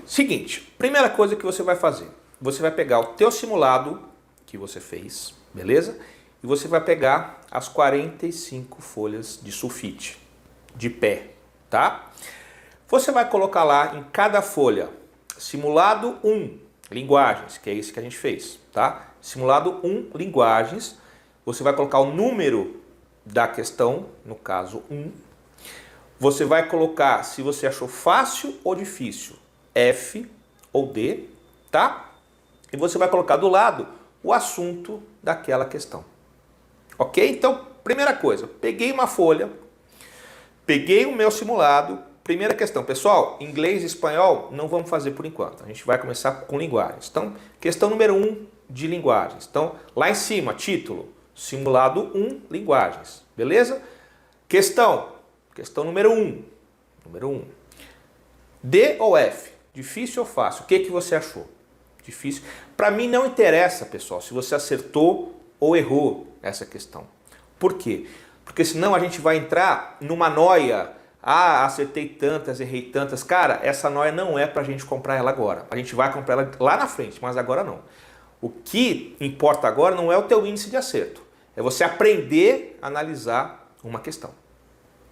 Seguinte, primeira coisa que você vai fazer. Você vai pegar o teu simulado que você fez, beleza? E você vai pegar as 45 folhas de sulfite, de pé, tá? Você vai colocar lá em cada folha, simulado 1, linguagens, que é isso que a gente fez, tá? Simulado 1, linguagens, você vai colocar o número da questão, no caso 1. Você vai colocar se você achou fácil ou difícil, F ou D, tá? E você vai colocar do lado o assunto daquela questão. Ok? Então, primeira coisa, peguei uma folha, peguei o meu simulado, primeira questão. Pessoal, inglês e espanhol não vamos fazer por enquanto. A gente vai começar com linguagens. Então, questão número 1 de linguagens. Então, lá em cima, título, simulado 1, linguagens. Beleza? Questão número 1. Número 1. D ou F? Difícil ou fácil? O que você achou? Difícil. Para mim não interessa, pessoal, se você acertou ou errou essa questão. Por quê? Porque senão a gente vai entrar numa noia. Ah, acertei tantas, errei tantas. Cara, essa noia não é pra gente comprar ela agora. A gente vai comprar ela lá na frente, mas agora não. O que importa agora não é o teu índice de acerto. É você aprender a analisar uma questão.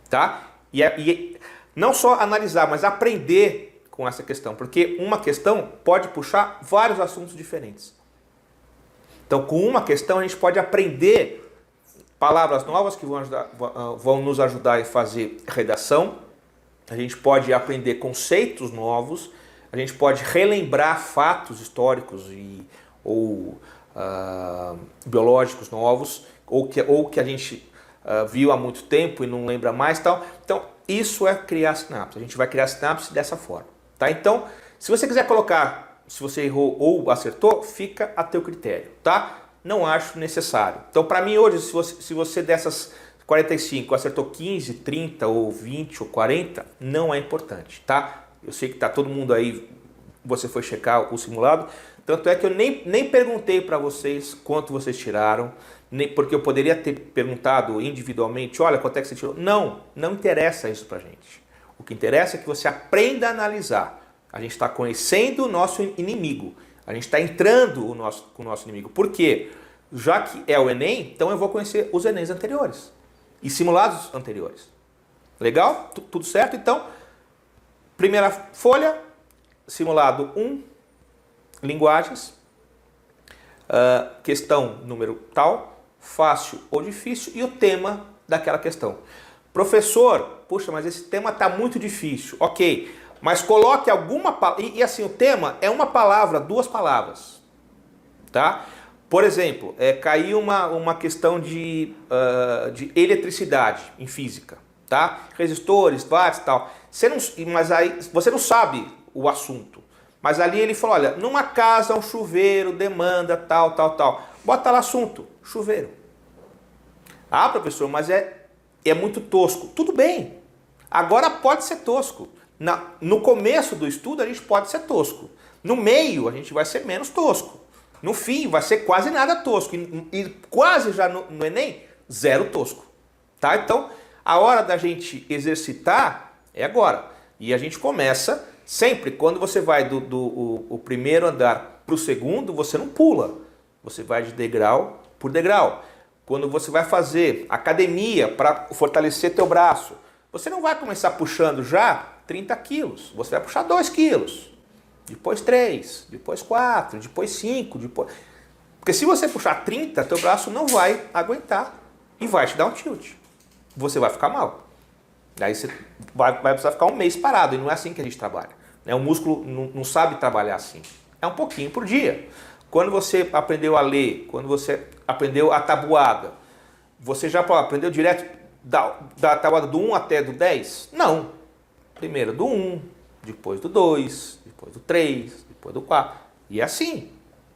Tá? E não só analisar, mas aprender com essa questão. Porque uma questão pode puxar vários assuntos diferentes. Então, com uma questão, a gente pode aprender palavras novas que vão nos ajudar a fazer redação. A gente pode aprender conceitos novos. A gente pode relembrar fatos históricos ou biológicos novos. Ou que a gente viu há muito tempo e não lembra mais. Tal. Então, isso é criar sinapse. A gente vai criar sinapse dessa forma. Tá? Então, se você quiser colocar se você errou ou acertou, fica a teu critério, tá? Não acho necessário. Então, para mim hoje, se você dessas 45 acertou 15, 30 ou 20 ou 40, não é importante, tá? Eu sei que tá todo mundo aí, você foi checar o simulado, tanto é que eu nem perguntei para vocês quanto vocês tiraram, nem porque eu poderia ter perguntado individualmente, olha, quanto é que você tirou? Não interessa isso pra gente. O que interessa é que você aprenda a analisar. A gente está conhecendo o nosso inimigo. A gente está entrando com o nosso inimigo. Por quê? Já que é o Enem, então eu vou conhecer os Enems anteriores. E simulados anteriores. Legal? Tudo certo? Então, primeira folha, simulado 1, linguagens. Questão número tal, fácil ou difícil. E o tema daquela questão. Professor, puxa, mas esse tema está muito difícil. Ok. Mas coloque alguma palavra, e assim, o tema é uma palavra, 2 palavras, tá? Por exemplo, caiu uma questão de eletricidade em física, tá? Resistores, watts e tal. Mas aí você não sabe o assunto. Mas ali ele falou, olha, numa casa um chuveiro demanda tal. Bota lá assunto, chuveiro. Ah, professor, mas é muito tosco. Tudo bem, agora pode ser tosco. No começo do estudo a gente pode ser tosco. No meio a gente vai ser menos tosco. No fim vai ser quase nada tosco. E quase já no Enem, zero tosco. Tá? Então a hora da gente exercitar é agora. E a gente começa sempre, quando você vai do primeiro andar para o segundo, você não pula. Você vai de degrau por degrau. Quando você vai fazer academia para fortalecer teu braço, você não vai começar puxando já 30 quilos, você vai puxar 2 quilos, depois 3, depois 4, depois 5, porque se você puxar 30, teu braço não vai aguentar e vai te dar um tilt, você vai ficar mal, daí você vai precisar ficar um mês parado, e não é assim que a gente trabalha, né? O músculo não sabe trabalhar assim, é um pouquinho por dia. Quando você aprendeu a ler, quando você aprendeu a tabuada, você já aprendeu direto da tabuada do 1 até do 10? Não. Primeiro do 1, depois do 2, depois do 3, depois do 4. E é assim,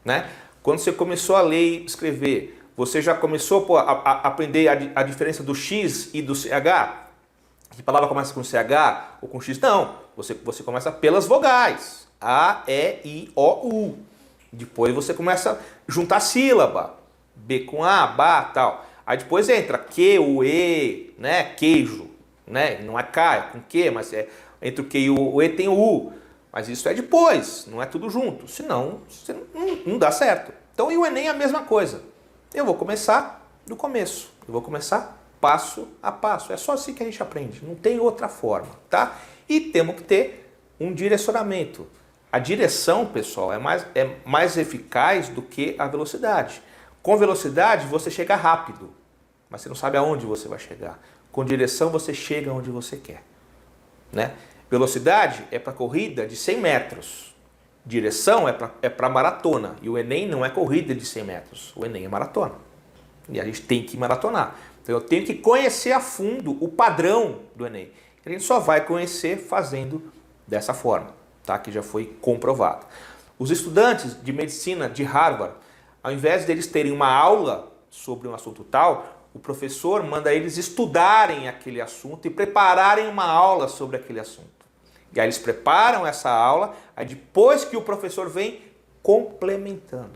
né? Quando você começou a ler e escrever, você já começou a aprender a diferença do X e do CH? Que palavra começa com CH ou com X? Não, você começa pelas vogais. A, E, I, O, U. Depois você começa a juntar sílaba. B com A, ba, tal. Aí depois entra Q, o E, né? Queijo. Né? Não é K, é com Q, mas entre o Q e o E tem o U. Mas isso é depois, não é tudo junto. Senão, você não dá certo. Então, e o Enem é a mesma coisa. Eu vou começar do começo. Eu vou começar passo a passo. É só assim que a gente aprende. Não tem outra forma, tá? E temos que ter um direcionamento. A direção, pessoal, é mais eficaz do que a velocidade. Com velocidade, você chega rápido, mas você não sabe aonde você vai chegar. Com direção, você chega onde você quer, né? Velocidade é para corrida de 100 metros. Direção é para maratona. E o Enem não é corrida de 100 metros. O Enem é maratona. E a gente tem que maratonar. Então eu tenho que conhecer a fundo o padrão do Enem. A gente só vai conhecer fazendo dessa forma, tá? Que já foi comprovado. Os estudantes de medicina de Harvard, ao invés deles terem uma aula sobre um assunto tal, o professor manda eles estudarem aquele assunto e prepararem uma aula sobre aquele assunto. E aí eles preparam essa aula, aí depois que o professor vem complementando.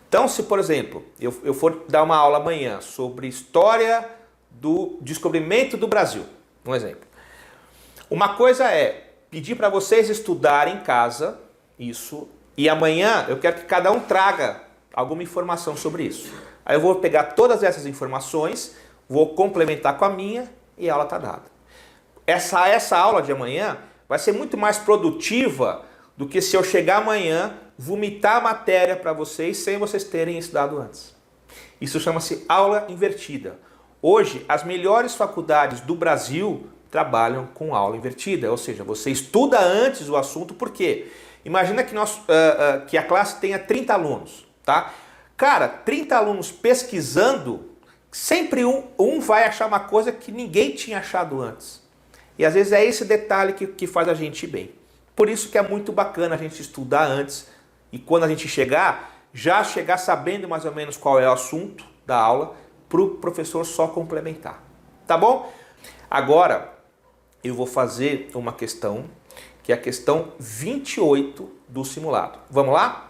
Então, se por exemplo, eu for dar uma aula amanhã sobre história do descobrimento do Brasil, um exemplo. Uma coisa é pedir para vocês estudarem em casa isso, e amanhã eu quero que cada um traga alguma informação sobre isso. Aí eu vou pegar todas essas informações, vou complementar com a minha e a aula está dada. Essa aula de amanhã vai ser muito mais produtiva do que se eu chegar amanhã, vomitar a matéria para vocês sem vocês terem estudado antes. Isso chama-se aula invertida. Hoje, as melhores faculdades do Brasil trabalham com aula invertida, ou seja, você estuda antes o assunto, por quê? Imagina que a classe tenha 30 alunos, tá? Cara, 30 alunos pesquisando, sempre um vai achar uma coisa que ninguém tinha achado antes. E às vezes é esse detalhe que faz a gente ir bem. Por isso que é muito bacana a gente estudar antes e quando a gente já chegar sabendo mais ou menos qual é o assunto da aula, para o professor só complementar. Tá bom? Agora eu vou fazer uma questão, que é a questão 28 do simulado. Vamos lá?